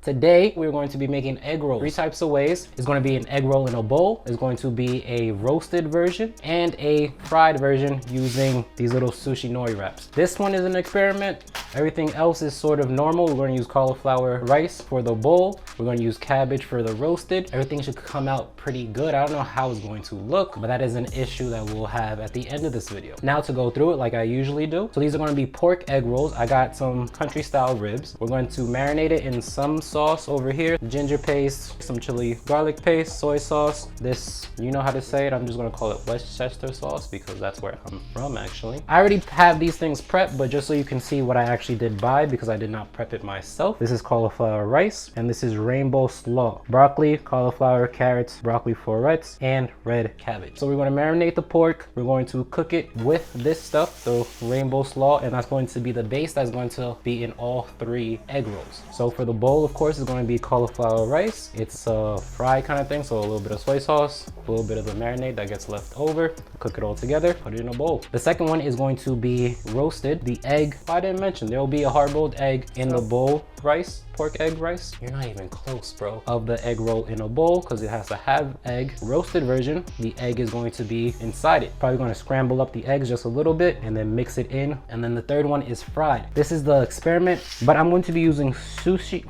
Today, we're going to be making egg rolls. 3 types of ways. It's going to be an egg roll in a bowl. It's going to be a roasted version and a fried version using these little sushi nori wraps. This one is an experiment. Everything else is sort of normal. We're going to use cauliflower rice for the bowl. We're going to use cabbage for the roasted. Everything should come out pretty good. I don't know how it's going to look, but that is an issue that we'll have at the end of this video. Now to go through it like I usually do. So these are going to be pork egg rolls. I got some country style ribs. We're going to marinate it in some sauce over here, ginger paste, some chili garlic paste, soy sauce. This, you know how to say it. I'm just going to call it Westchester sauce because that's where I'm from actually. I already have these things prepped, but just so you can see what I actually did buy because I did not prep it myself. This is cauliflower rice and this is rainbow slaw. Broccoli, cauliflower, carrots, broccoli florets, and red cabbage. So we're going to marinate the pork. We're going to cook it with this stuff, the rainbow slaw, and that's going to be the base that's going to be in all 3 egg rolls. So for the bowl, of course, is going to be cauliflower rice. It's a fry kind of thing, so a little bit of soy sauce, a little bit of the marinade that gets left over, cook it all together, put it in a bowl. The second one is going to be roasted. The egg, I didn't mention, there will be a hard-boiled egg in the bowl rice, pork egg rice. You're not even close, bro. Of the egg roll in a bowl because it has to have egg. Roasted version, the egg is going to be inside it. Probably going to scramble up the eggs just a little bit and then mix it in. And then the third one is fried. This is the experiment, but I'm going to be using sushi.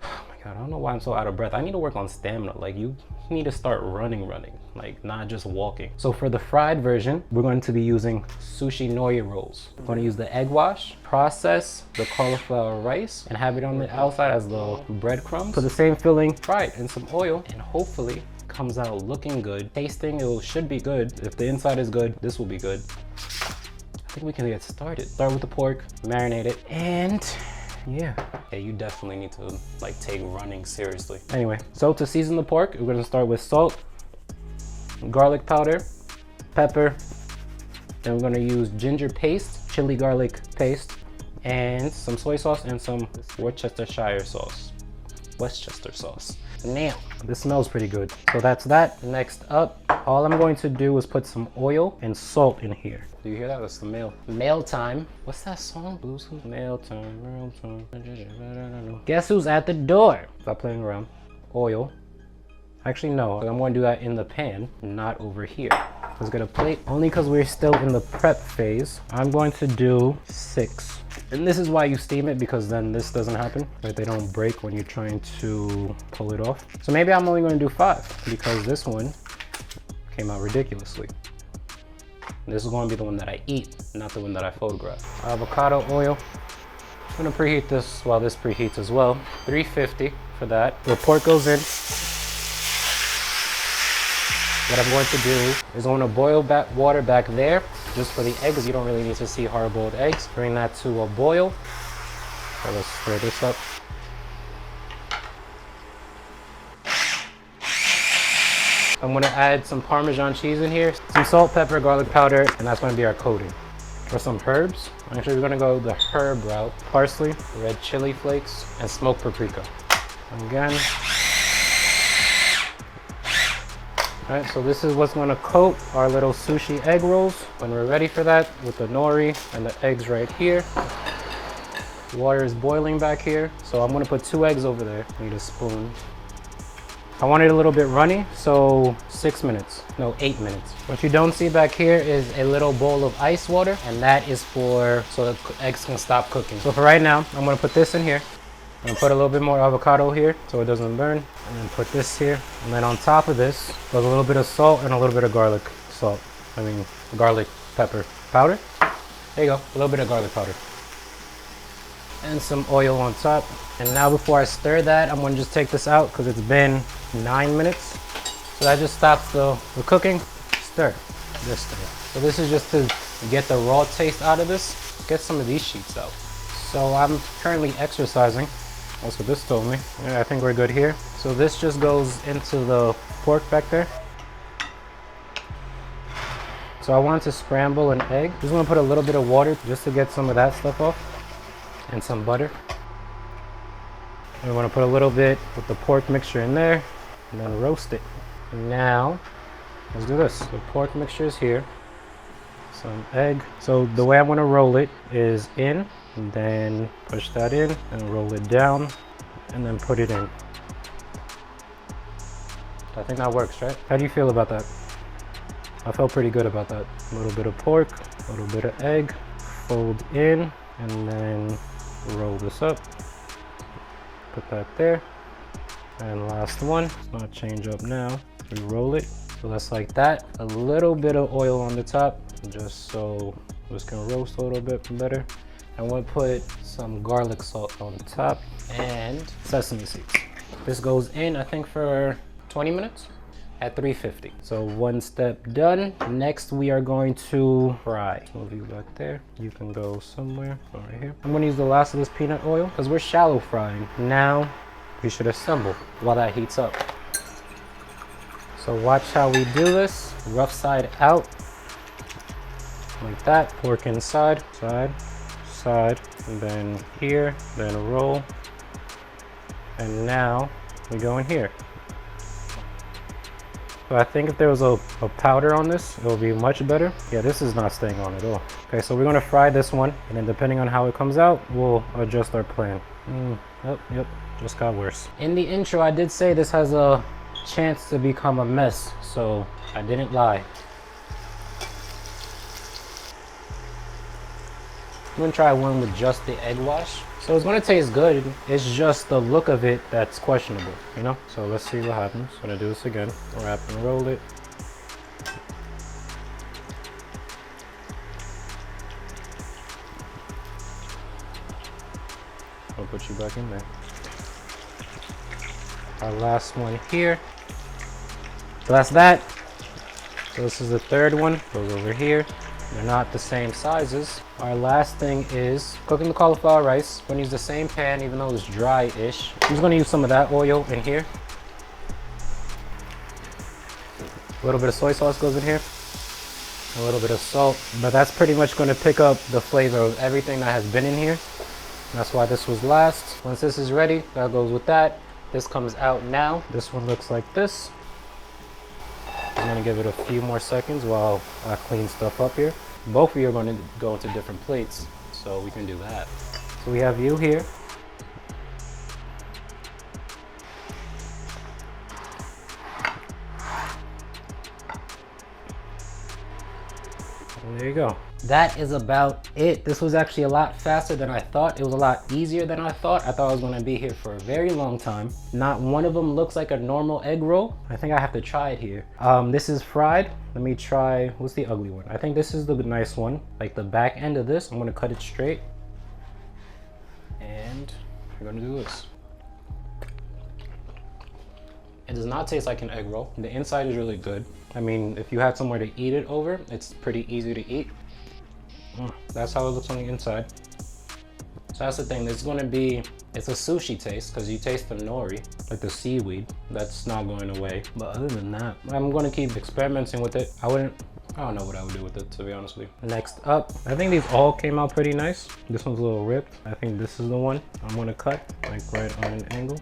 Oh my God, I don't know why I'm so out of breath. I need to work on stamina. Like you need to start running, like not just walking. So for the fried version, we're going to be using sushi nori rolls. We're going to use the egg wash, process the cauliflower rice, and have it on the outside as the breadcrumbs. So the same filling, fried in some oil, and hopefully comes out looking good. Tasting, it should be good. If the inside is good, this will be good. I think we can get started. Start with the pork, marinate it, and yeah, you definitely need to like take running seriously. Anyway, so to season the pork, we're gonna start with salt, garlic powder, pepper, then we're gonna use ginger paste, chili garlic paste, and some soy sauce and some Worcestershire sauce. Westchester sauce. Now, this smells pretty good. So that's that. Next up, all I'm going to do is put some oil and salt in here. Do you hear that? That's the mail. Mail time. What's that song? Blues? Mail time, mail time. Guess who's at the door? Stop playing around. Oil. Actually, no. I'm going to do that in the pan, not over here. Let's get a plate. Only because we're still in the prep phase, I'm going to do 6. And this is why you steam it, because then this doesn't happen. Right? They don't break when you're trying to pull it off. So maybe I'm only going to do 5 because this one came out ridiculously. This is going to be the one that I eat, not the one that I photograph. Avocado oil. I'm going to preheat this while this preheats as well. 350 for that. The pork goes in. What I'm going to do is I'm going to boil water back there just for the eggs. You don't really need to see hard-boiled eggs. Bring that to a boil. So let's stir this up. I'm going to add some Parmesan cheese in here, some salt, pepper, garlic powder, and that's going to be our coating. For some herbs, actually we're going to go the herb route. Parsley, red chili flakes, and smoked paprika. Again. Alright, so this is what's going to coat our little sushi egg rolls. When we're ready for that, with the nori and the eggs right here. Water is boiling back here, so I'm going to put 2 eggs over there. Need a spoon. I want it a little bit runny, so 6 minutes, no, 8 minutes. What you don't see back here is a little bowl of ice water, and that is so the eggs can stop cooking. So for right now, I'm going to put this in here. I'm going to put a little bit more avocado here so it doesn't burn, and then put this here. And then on top of this, goes a little bit of salt and a little bit of garlic garlic pepper powder. There you go, a little bit of garlic powder. And some oil on top. And now before I stir that, I'm going to just take this out because it's been 9 minutes. So that just stops the cooking. Stir, just stir. So this is just to get the raw taste out of this. Get some of these sheets out. So I'm currently exercising. That's what this told me. Yeah, I think we're good here. So this just goes into the pork back there. So I want to scramble an egg. Just want to put a little bit of water just to get some of that stuff off. And some butter. And I want to put a little bit with the pork mixture in there. And then roast it. Now, let's do this. The pork mixture is here. Some egg. So the way I'm going to roll it is in. And then push that in and roll it down and then put it in. I think that works, right? How do you feel about that? I felt pretty good about that. A little bit of pork, a little bit of egg, fold in, and then roll this up. Put that there. And last one, let's not change up now. We roll it. So that's like that. A little bit of oil on the top, just so this can roast a little bit better. I want to put some garlic salt on the top and sesame seeds. This goes in, I think, for 20 minutes at 350. So one step done. Next, we are going to fry. Move you back there. You can go somewhere over here. I'm going to use the last of this peanut oil because we're shallow frying. Now, we should assemble while that heats up. So watch how we do this. Rough side out, like that. Pork inside, side, side, and then here, then roll. And now we go in here. So I think if there was a powder on this, it would be much better. Yeah, this is not staying on at all. Okay, so we're gonna fry this one, and then depending on how it comes out, we'll adjust our plan. Yep, just got worse. In the intro, I did say this has a chance to become a mess, so I didn't lie. I'm gonna try one with just the egg wash. So it's gonna taste good, it's just the look of it that's questionable, you know? So let's see what happens. I'm gonna do this again. Wrap and roll it. I'll put you back in there. Our last one here. So that's that. So this is the third one, goes over here. They're not the same sizes. Our last thing is cooking the cauliflower rice. I'm gonna use the same pan, even though it's dry-ish. I'm just gonna use some of that oil in here. A little bit of soy sauce goes in here. A little bit of salt, but that's pretty much gonna pick up the flavor of everything that has been in here. That's why this was last. Once this is ready, that goes with that. This comes out now. This one looks like this. I'm gonna give it a few more seconds while I clean stuff up here. Both of you are gonna go into different plates, so we can do that. So we have you here. And there you go. That is about it. This was actually a lot faster than I thought. It was a lot easier than I thought. I thought I was gonna be here for a very long time. Not one of them looks like a normal egg roll. I think I have to try it here. This is fried. Let me try, what's the ugly one? I think this is the nice one. Like the back end of this, I'm gonna cut it straight. And we're gonna do this. It does not taste like an egg roll. The inside is really good. I mean, if you had somewhere to eat it over, it's pretty easy to eat. That's how it looks on the inside. So that's the thing, it's a sushi taste because you taste the nori, like the seaweed. That's not going away. But other than that, I'm gonna keep experimenting with it. I don't know what I would do with it, to be honest with you. Next up, I think these all came out pretty nice. This one's a little ripped. I think this is the one I'm gonna cut, like right on an angle.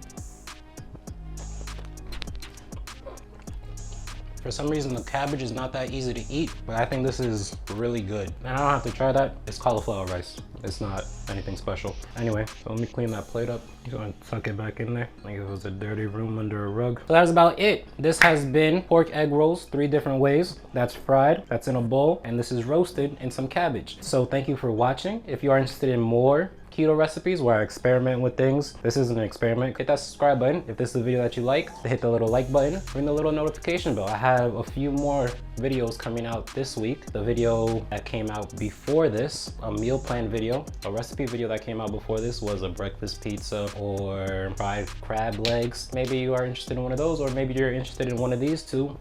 For some reason, the cabbage is not that easy to eat, but I think this is really good. And I don't have to try that. It's cauliflower rice. It's not anything special. Anyway, so let me clean that plate up. I'm gonna tuck it back in there like it was a dirty room under a rug. So that's about it. This has been pork egg rolls, 3 different ways. That's fried, that's in a bowl, and this is roasted in some cabbage. So thank you for watching. If you are interested in more keto recipes where I experiment with things, this is an experiment. Hit that subscribe button if this is a video that you like. Hit the little like button, ring the little notification bell. I have a few more videos coming out this week. The video that came out before this, a meal plan video, a recipe video that came out before this was a breakfast pizza or fried crab legs. Maybe you are interested in one of those, or maybe you're interested in one of these two.